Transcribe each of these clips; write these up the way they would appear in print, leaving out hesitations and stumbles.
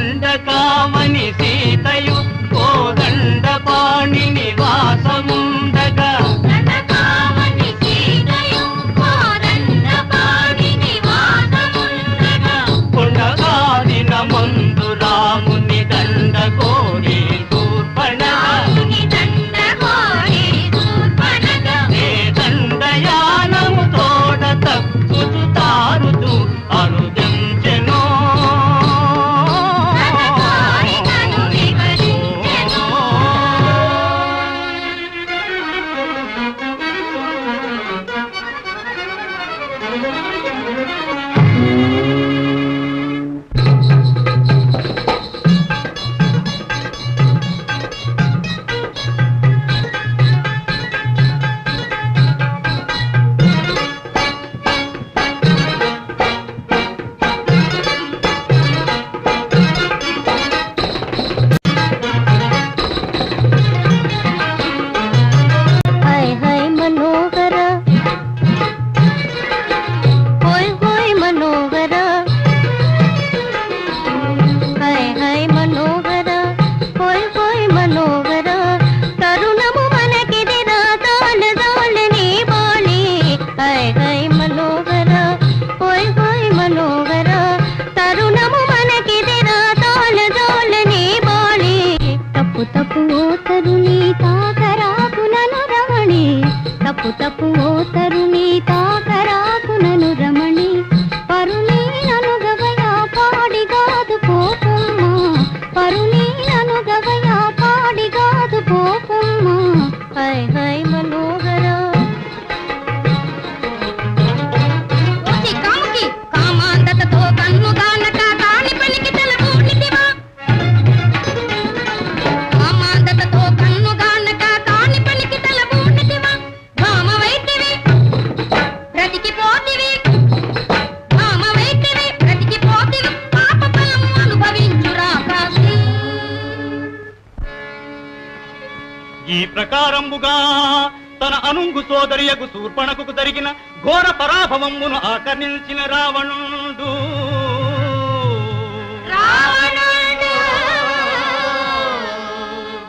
దండకామణి సీతయు కోదండ పాణి నివాసముండగా కొండగాడిన మందు రాముని దండ కోరి ఏ దండయానము తోడ తప్పుతు తారుతూ అనుదించెను తప్పు ఓ తరుణి తాకరాకునను రమణి పరుని అనుగవయా పాడిగాదు పోకుమ్మ పరుని అనుగవయా పాడిగాదు పోకుమ్మ హై హై మనోహర కామాంధతతో కన్నుగానక కాని పలికి తెలబూనిదివా కామాంధతతో కన్నుగానక కాని పలికి తెలబూనిదివా ఈ ప్రకారంబుగా తన అనుంగు సోదరియకు శూర్పణకు జరిగిన ఘోర పరాభవమును ఆకర్ణించిన రావణుడు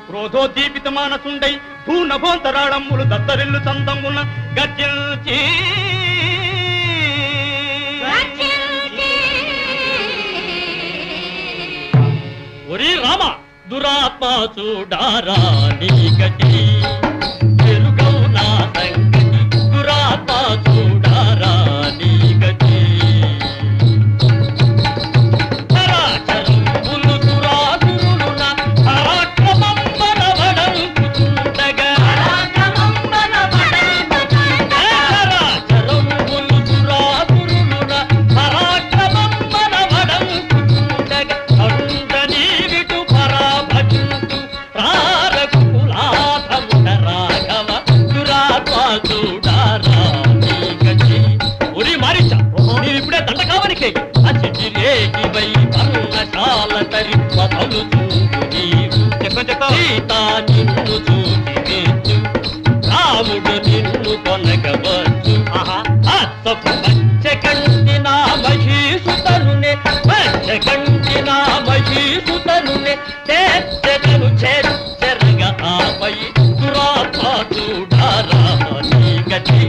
క్రోధోద్దీపిత మానసుండై భూనభోంతరాళమ్ములు దత్తరిల్లు చందమున గర్జించి ఒరి రామ దురాత్మ చూడారా నీ గతి ఎరుగవు నా సంగతి దురాత్మ చూడారా నీ గతి పరాచరంబులు దురాసురులున పరాక్రమం బలవడంపుచుండగా పరాచరంబులు దురాసురులున పరాక్రమం బలవడంపుచుండగా కందని విటు పరాభజింతు ప్రారకులాధమున రాఘవ దురాత్మ చూడారా నీ గతి ఒరి మారిచా నేను ఇప్పుడే దండకావనికి అచిరేగి వై పర్ణశాల తరి పదలు చూడు నీవు సీతా నిన్ను చూసి మెచ్చు రాముడు నిన్ను కొనగవచ్చు అత్తపు మత్స్యకంటి నా మహీసుతనునే మత్స్యకంటి నా మహీసుతనునే చేర్చెదను చేర్చెరగా ఆపై దురాత్మ చూడారా నీ గతి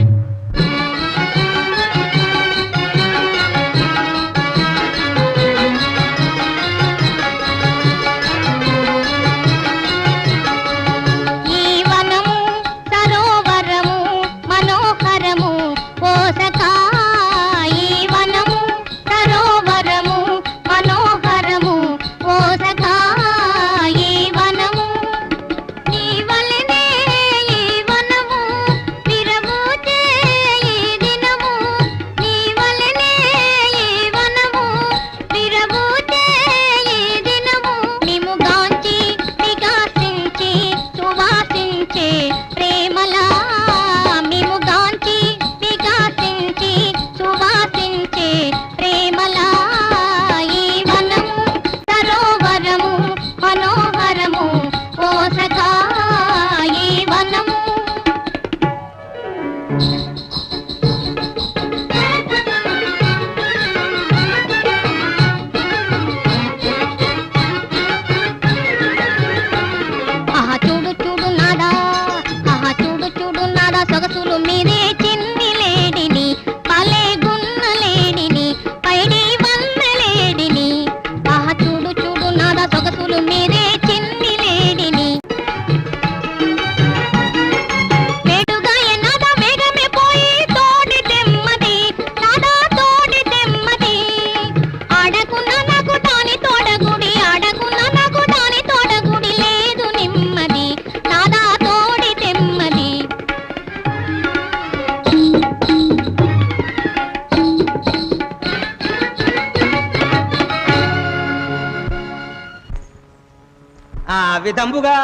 విధంబుగా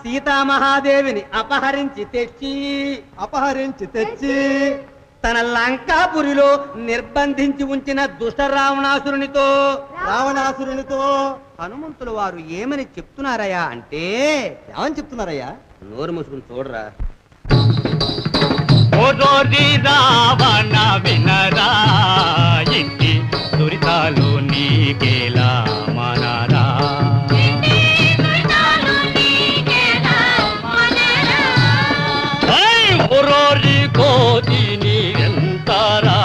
సీతామహాదేవిని అపహరించి తెచ్చి తన లంకాపురిలో నిర్బంధించి ఉంచిన దుష్ట రావణాసురునితో హనుమంతుల వారు ఏమని చెప్తున్నారయ్యా అంటే ఏమని చెప్తున్నారయ్యా? నోరు మూసుకుని చూడరా. ఓరోరి రావణ వినరా ఇంటి దురితాలు నీకేలా మనరా ఓరోరి కోతిని ఎంతరా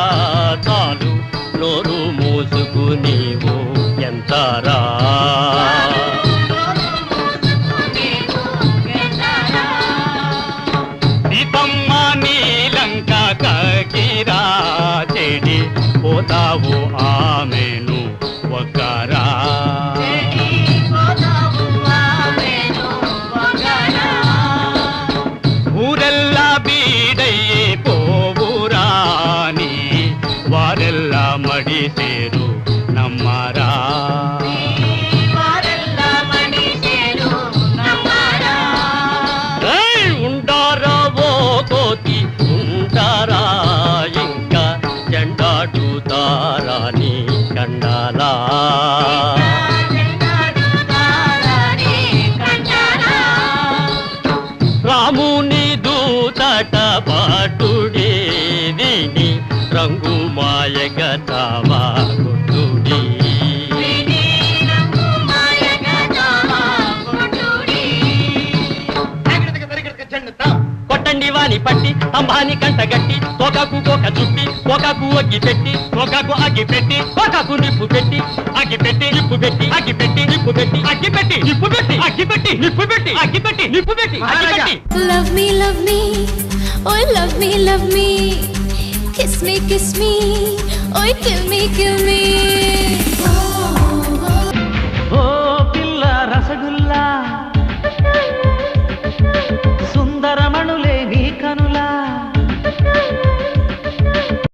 చాలు నోరు మూసుకు నీవు ఎంతరా సీతమ్మ నీలంక కకిరా చెడి పోతావు ఆమెను ఒకరా ఊరెల్లా బీడయ్యే పోవురాని వారెల్లా మడిసేరు నమ్మరా ఉండారా ఓ కోతి ఉంటారా ఇంకా జెండాడుతారా నీ కండాలా రాముని దూతట పాటుడే విని రంగు మాయగ తావా గుట్టుడి కొట్టండి వాని పట్టి స్తంభాన్ని కంటగట్టి తోకకు కోక చుట్టి కోకకు అగ్గి పెట్టి కోకకు అగ్గి పెట్టి కోకకు నిప్పు పెట్టి అగ్గి పెట్టి నిప్పు పెట్టి అగ్గి పెట్టి నిప్పు పెట్టి అగ్గి పెట్టి నిప్పు పెట్టి అగ్గి పెట్టి నిప్పు పెట్టి అగ్గి పెట్టి నిప్పు పెట్టి అగ్గి పెట్టి Love me, oh love me, kiss me, oh kill me,